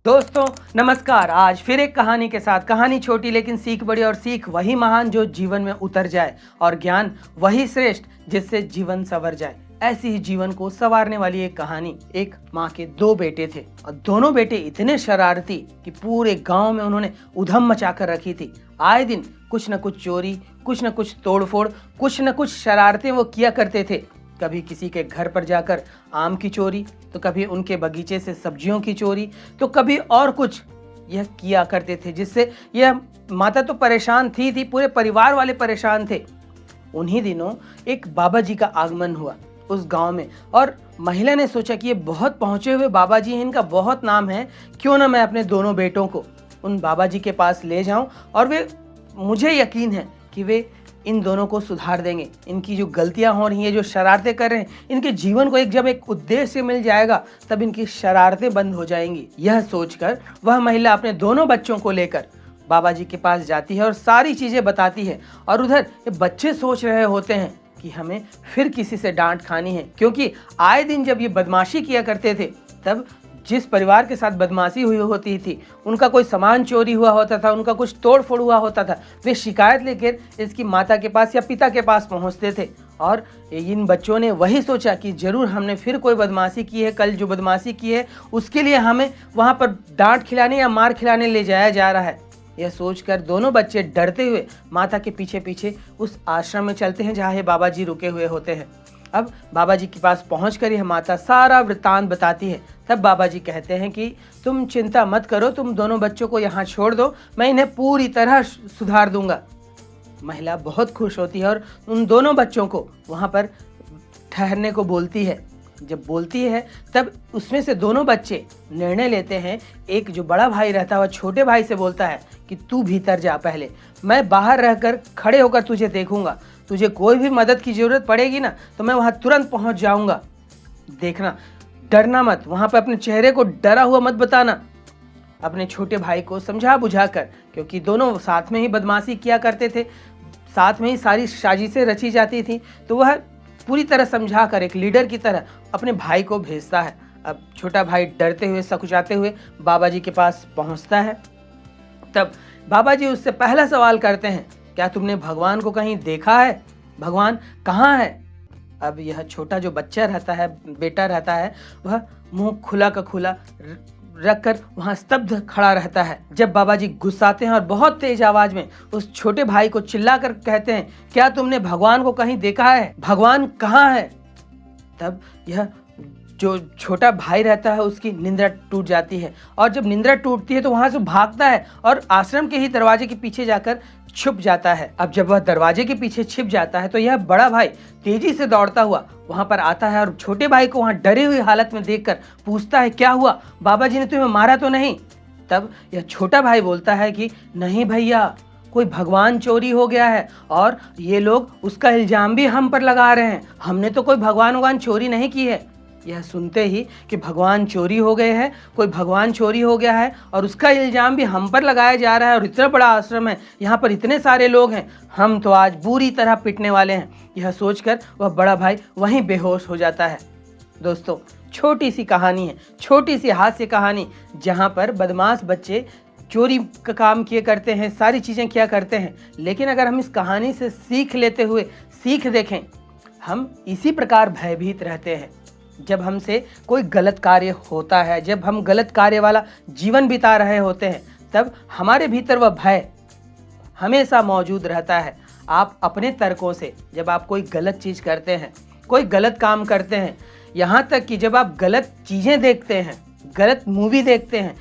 दोस्तों नमस्कार। आज फिर एक कहानी के साथ, कहानी छोटी लेकिन सीख बड़ी, और सीख वही महान जो जीवन में उतर जाए, और ज्ञान वही श्रेष्ठ जिससे जीवन संवर जाए। ऐसी ही जीवन को संवारने वाली एक कहानी। एक माँ के दो बेटे थे और दोनों बेटे इतने शरारती कि पूरे गांव में उन्होंने उधम मचाकर रखी थी। आए दिन कुछ न कुछ चोरी, कुछ न कुछ तोड़फोड़, कुछ न कुछ शरारतें वो किया करते थे। कभी किसी के घर पर जाकर आम की चोरी, तो कभी उनके बगीचे से सब्जियों की चोरी, तो कभी और कुछ यह किया करते थे, जिससे यह माता तो परेशान थी, पूरे परिवार वाले परेशान थे। उन्हीं दिनों एक बाबा जी का आगमन हुआ उस गांव में, और महिला ने सोचा कि ये बहुत पहुंचे हुए बाबा जी हैं, इनका बहुत नाम है, क्यों ना मैं अपने दोनों बेटों को उन बाबा जी के पास ले जाऊं, और वे, मुझे यकीन है कि वे इन दोनों को सुधार देंगे। इनकी जो गलतियां हो रही हैं, जो शरारतें कर रहे हैं, इनके जीवन को जब एक उद्देश्य मिल जाएगा तब इनकी शरारतें बंद हो जाएंगी। यह सोचकर वह महिला अपने दोनों बच्चों को लेकर बाबा जी के पास जाती है और सारी चीजें बताती है। और उधर ये बच्चे सोच रहे होते हैं कि हमें फिर किसी से डांट खानी है, क्योंकि आए दिन जब ये बदमाशी किया करते थे, तब जिस परिवार के साथ बदमाशी हुई होती थी, उनका कोई सामान चोरी हुआ होता था, उनका कुछ तोड़ फोड़ हुआ होता था, वे शिकायत लेकर इसकी माता के पास या पिता के पास पहुंचते थे। और इन बच्चों ने वही सोचा कि जरूर हमने फिर कोई बदमाशी की है, कल जो बदमाशी की है उसके लिए हमें वहां पर डांट खिलाने या मार खिलाने ले जाया जा रहा है। यह सोचकर दोनों बच्चे डरते हुए माता के पीछे पीछे उस आश्रम में चलते हैं जहाँ ये बाबा जी रुके हुए होते हैं। अब बाबा जी के पास पहुंचकर यह माता सारा वृत्तांत बताती है। तब बाबा जी कहते हैं कि तुम चिंता मत करो, तुम दोनों बच्चों को यहाँ छोड़ दो, मैं इन्हें पूरी तरह सुधार दूंगा। महिला बहुत खुश होती है और उन दोनों बच्चों को वहाँ पर ठहरने को बोलती है। जब बोलती है तब उसमें से दोनों बच्चे निर्णय लेते हैं। एक जो बड़ा भाई रहता है वह छोटे भाई से बोलता है कि तू भीतर जा, पहले मैं बाहर रहकर खड़े होकर तुझे देखूंगा, तुझे कोई भी मदद की जरूरत पड़ेगी ना तो मैं वहां तुरंत पहुंच जाऊंगा, देखना, डरना मत, वहां पर अपने चेहरे को डरा हुआ मत बताना। अपने छोटे भाई को समझा बुझा कर, क्योंकि दोनों साथ में ही बदमाशी किया करते थे, साथ में ही सारी साजिशें रची जाती थी, तो वह पूरी तरह समझा कर एक लीडर की तरह अपने भाई को भेजता है। अब छोटा भाई डरते हुए, सकुचाते हुए बाबा जी के पास पहुंचता है। तब बाबा जी उससे पहला सवाल करते हैं, क्या तुमने भगवान को कहीं देखा है? भगवान कहाँ है? अब यह छोटा जो बच्चा रहता है, बेटा रहता है, वह मुंह खुला का खुला रखकर वहां स्तब्ध खड़ा रहता है। जब बाबा जी गुस्साते हैं और बहुत तेज आवाज में उस छोटे भाई को चिल्लाकर कहते हैं, क्या तुमने भगवान को कहीं देखा है? भगवान कहाँ है? तब यह जो छोटा भाई रहता है उसकी निंद्रा टूट जाती है, और जब निंद्रा टूटती है तो वहां से भागता है और आश्रम के ही दरवाजे के पीछे जाकर छुप जाता है। अब जब वह दरवाजे के पीछे छिप जाता है तो यह बड़ा भाई तेजी से दौड़ता हुआ वहां पर आता है और छोटे भाई को वहां डरी हुई हालत में देखकर पूछता है, क्या हुआ? बाबा जी ने तुम्हें मारा तो नहीं? तब यह छोटा भाई बोलता है कि नहीं भैया, कोई भगवान चोरी हो गया है और ये लोग उसका इल्जाम भी हम पर लगा रहे हैं, हमने तो कोई भगवान चोरी नहीं की है। यह सुनते ही कि भगवान चोरी हो गए हैं, कोई भगवान चोरी हो गया है और उसका इल्जाम भी हम पर लगाया जा रहा है, और इतना बड़ा आश्रम है, यहाँ पर इतने सारे लोग हैं, हम तो आज बुरी तरह पिटने वाले हैं। यह सोचकर वह बड़ा भाई वहीं बेहोश हो जाता है। दोस्तों, छोटी सी कहानी है, छोटी सी हास्य कहानी, जहाँ पर बदमाश बच्चे चोरी का काम किए करते हैं, सारी चीज़ें किया करते हैं, लेकिन अगर हम इस कहानी से सीख लेते हुए सीख देखें, हम इसी प्रकार भयभीत रहते हैं। जब हमसे कोई गलत कार्य होता है, जब हम गलत कार्य वाला जीवन बिता रहे होते हैं, तब हमारे भीतर वह भय हमेशा मौजूद रहता है। आप अपने तर्कों से जब आप कोई गलत चीज़ करते हैं, कोई गलत काम करते हैं, यहाँ तक कि जब आप गलत चीज़ें देखते हैं, गलत मूवी देखते हैं,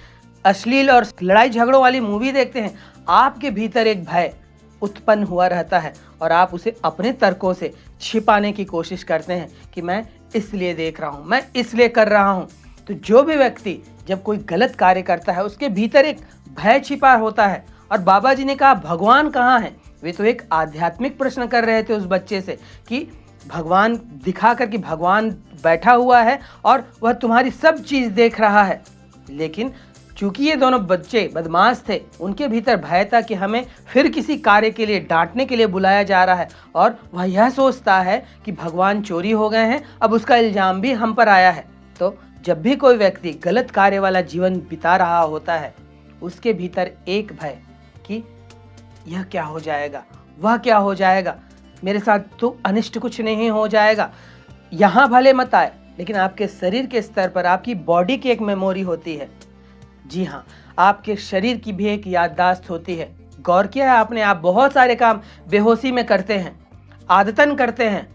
अश्लील और लड़ाई झगड़ों वाली मूवी देखते हैं, आपके भीतर एक भय उत्पन्न हुआ रहता है और आप उसे अपने तर्कों से छिपाने की कोशिश करते हैं कि मैं इसलिए देख रहा हूँ, मैं इसलिए कर रहा हूँ। तो जो भी व्यक्ति जब कोई गलत कार्य करता है उसके भीतर एक भय छिपा होता है। और बाबा जी ने कहा भगवान कहाँ है? वे तो एक आध्यात्मिक प्रश्न कर रहे थे उस बच्चे से कि भगवान दिखाकर कि भगवान बैठा हुआ है और वह तुम्हारी सब चीज़ देख रहा है। लेकिन चूंकि ये दोनों बच्चे बदमाश थे, उनके भीतर भय था कि हमें फिर किसी कार्य के लिए, डांटने के लिए बुलाया जा रहा है, और वह यह सोचता है कि भगवान चोरी हो गए हैं, अब उसका इल्जाम भी हम पर आया है। तो जब भी कोई व्यक्ति गलत कार्य वाला जीवन बिता रहा होता है, उसके भीतर एक भय कि यह क्या हो जाएगा, वह क्या हो जाएगा, मेरे साथ तो अनिष्ट कुछ नहीं हो जाएगा। यहाँ भले मत आए, लेकिन आपके शरीर के स्तर पर आपकी बॉडी की एक मेमोरी होती है। जी हाँ, आपके शरीर की भी एक याददाश्त होती है। गौर किया है आपने, आप बहुत सारे काम बेहोशी में करते हैं, आदतन करते हैं।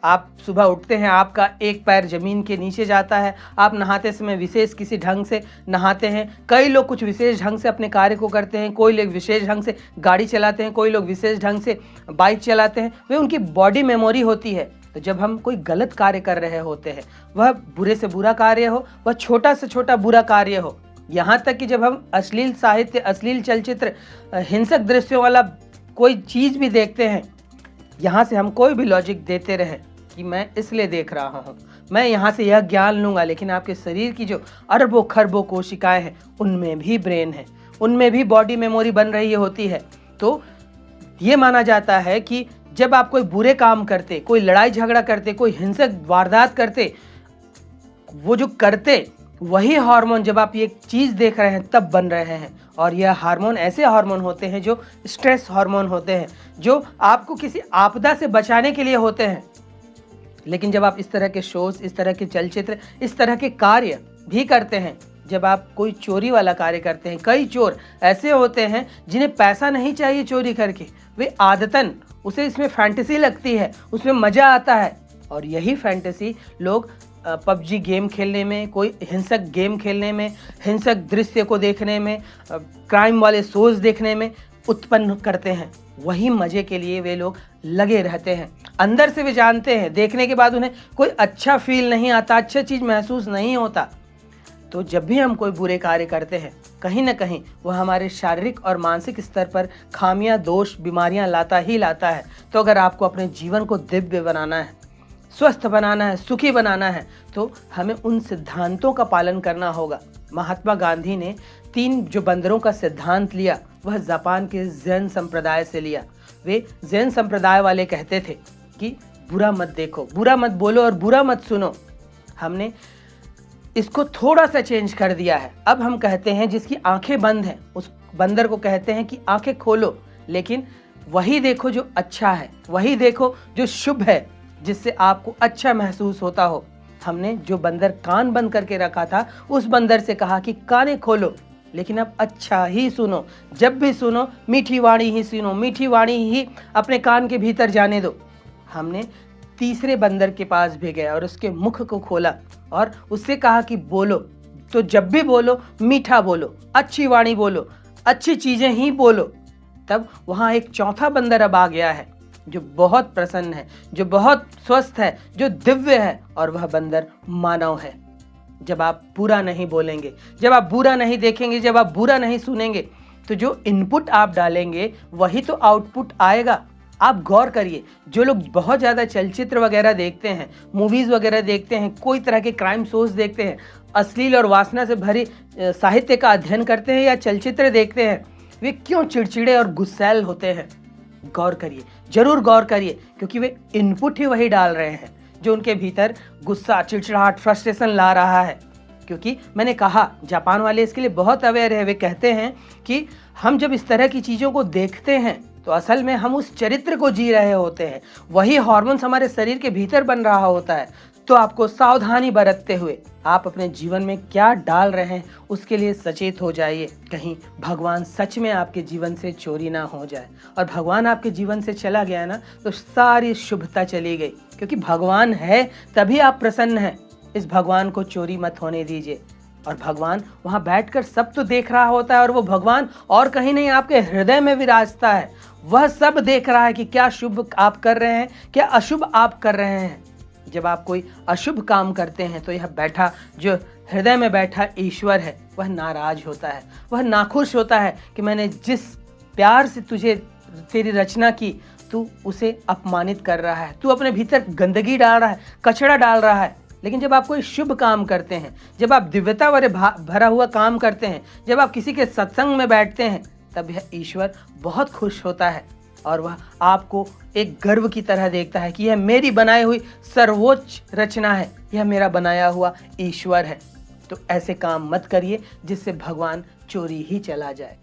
आप सुबह उठते हैं, आपका एक पैर जमीन के नीचे जाता है, आप नहाते समय विशेष किसी ढंग से नहाते हैं। कई लोग कुछ विशेष ढंग से अपने कार्य को करते हैं, कोई लोग विशेष ढंग से गाड़ी चलाते हैं, कोई लोग विशेष ढंग से बाइक चलाते हैं। वे उनकी बॉडी मेमोरी होती है। तो जब हम कोई गलत कार्य कर रहे होते हैं, वह बुरे से बुरा कार्य हो, वह छोटा से छोटा बुरा कार्य हो, यहाँ तक कि जब हम अश्लील साहित्य, अश्लील चलचित्र, हिंसक दृश्यों वाला कोई चीज़ भी देखते हैं, यहाँ से हम कोई भी लॉजिक देते रहें कि मैं इसलिए देख रहा हूँ, मैं यहाँ से यह ज्ञान लूँगा, लेकिन आपके शरीर की जो अरबों खरबों कोशिकाएं हैं, उनमें भी ब्रेन है, उनमें भी बॉडी मेमोरी बन रही होती है। तो ये माना जाता है कि जब आप कोई बुरे काम करते, कोई लड़ाई झगड़ा करते, कोई हिंसक वारदात करते, वो जो करते वही हार्मोन जब आप ये चीज़ देख रहे हैं तब बन रहे हैं। और यह हार्मोन ऐसे हार्मोन होते हैं जो स्ट्रेस हार्मोन होते हैं, जो आपको किसी आपदा से बचाने के लिए होते हैं। लेकिन जब आप इस तरह के शोज, इस तरह के चलचित्र, इस तरह के कार्य भी करते हैं, जब आप कोई चोरी वाला कार्य करते हैं, कई चोर ऐसे होते हैं जिन्हें पैसा नहीं चाहिए चोरी करके, वे आदतन, उसे इसमें फैंटेसी लगती है, उसमें मज़ा आता है। और यही फैंटेसी लोग पबजी गेम खेलने में, कोई हिंसक गेम खेलने में, हिंसक दृश्य को देखने में, क्राइम वाले शोज देखने में उत्पन्न करते हैं। वही मज़े के लिए वे लोग लगे रहते हैं। अंदर से वे जानते हैं, देखने के बाद उन्हें कोई अच्छा फील नहीं आता, अच्छा चीज़ महसूस नहीं होता। तो जब भी हम कोई बुरे कार्य करते हैं, कहीं ना कहीं वह हमारे शारीरिक और मानसिक स्तर पर खामियां, दोष, बीमारियां लाता ही लाता है। तो अगर आपको अपने जीवन को दिव्य बनाना है, स्वस्थ बनाना है, सुखी बनाना है, तो हमें उन सिद्धांतों का पालन करना होगा। महात्मा गांधी ने 3 जो बंदरों का सिद्धांत लिया, वह जापान के जैन संप्रदाय से लिया। वे जैन संप्रदाय वाले कहते थे कि बुरा मत देखो, बुरा मत बोलो और बुरा मत सुनो। हमने इसको थोड़ा सा चेंज कर दिया है। अब हम कहते हैं जिसकी आंखें बंद हैं, उस बंदर को कहते हैं कि आंखें खोलो, लेकिन वही देखो जो अच्छा है, वही देखो जो शुभ है, जिससे आपको अच्छा महसूस होता हो। हमने जो बंदर कान बंद करके रखा था, उस बंदर से कहा कि कानें खोलो, लेकिन अब अच्छा ही सुनो, जब भी सुनो मीठी वाणी ही सुनो, मीठी वाणी ही अपने कान के भीतर जाने दो। हमने तीसरे बंदर के पास भी गया और उसके मुख को खोला और उससे कहा कि बोलो, तो जब भी बोलो मीठा बोलो, अच्छी वाणी बोलो, अच्छी चीज़ें ही बोलो। तब वहाँ एक चौथा बंदर अब आ गया है जो बहुत प्रसन्न है, जो बहुत स्वस्थ है, जो दिव्य है, और वह बंदर मानव है। जब आप बुरा नहीं बोलेंगे, जब आप बुरा नहीं देखेंगे, जब आप बुरा नहीं सुनेंगे, तो जो इनपुट आप डालेंगे वही तो आउटपुट आएगा। आप गौर करिए, जो लोग बहुत ज़्यादा चलचित्र वगैरह देखते हैं, मूवीज़ वगैरह देखते हैं, कोई तरह के क्राइम शोज देखते हैं, अश्लील और वासना से भरी साहित्य का अध्ययन करते हैं या चलचित्र देखते हैं, वे क्यों चिड़चिड़े और गुस्सैल होते हैं? गौर करिए, जरूर गौर करिए, क्योंकि वे इनपुट ही वही डाल रहे हैं जो उनके भीतर गुस्सा, चिड़चिड़ाहट, फ्रस्ट्रेशन ला रहा है। क्योंकि मैंने कहा, जापान वाले इसके लिए बहुत अवेयर है। वे कहते हैं कि हम जब इस तरह की चीज़ों को देखते हैं तो असल में हम उस चरित्र को जी रहे होते हैं, वही हार्मोन्स हमारे शरीर के भीतर बन रहा होता है। तो आपको सावधानी बरतते हुए आप अपने जीवन में क्या डाल रहे हैं उसके लिए सचेत हो जाइए, कहीं भगवान सच में आपके जीवन से चोरी ना हो जाए। और भगवान आपके जीवन से चला गया ना, तो सारी शुभता चली गई। क्योंकि भगवान है तभी आप प्रसन्न हैं। इस भगवान को चोरी मत होने दीजिए। और भगवान वहाँ बैठकर सब तो देख रहा होता है, और वो भगवान और कहीं नहीं, आपके हृदय में विराजता है। वह सब देख रहा है कि क्या शुभ आप कर रहे हैं, क्या अशुभ आप कर रहे हैं। जब आप कोई अशुभ काम करते हैं तो यह बैठा, जो हृदय में बैठा ईश्वर है, वह नाराज होता है, वह नाखुश होता है कि मैंने जिस प्यार से तुझे, तेरी रचना की, तू उसे अपमानित कर रहा है, तू अपने भीतर गंदगी डाल रहा है, कचरा डाल रहा है। लेकिन जब आप कोई शुभ काम करते हैं, जब आप दिव्यता वाले भरा हुआ काम करते हैं, जब आप किसी के सत्संग में बैठते हैं, तब यह ईश्वर बहुत खुश होता है। और वह आपको एक गर्व की तरह देखता है कि यह मेरी बनाई हुई सर्वोच्च रचना है, यह मेरा बनाया हुआ ईश्वर है। तो ऐसे काम मत करिए जिससे भगवान चोरी ही चला जाए।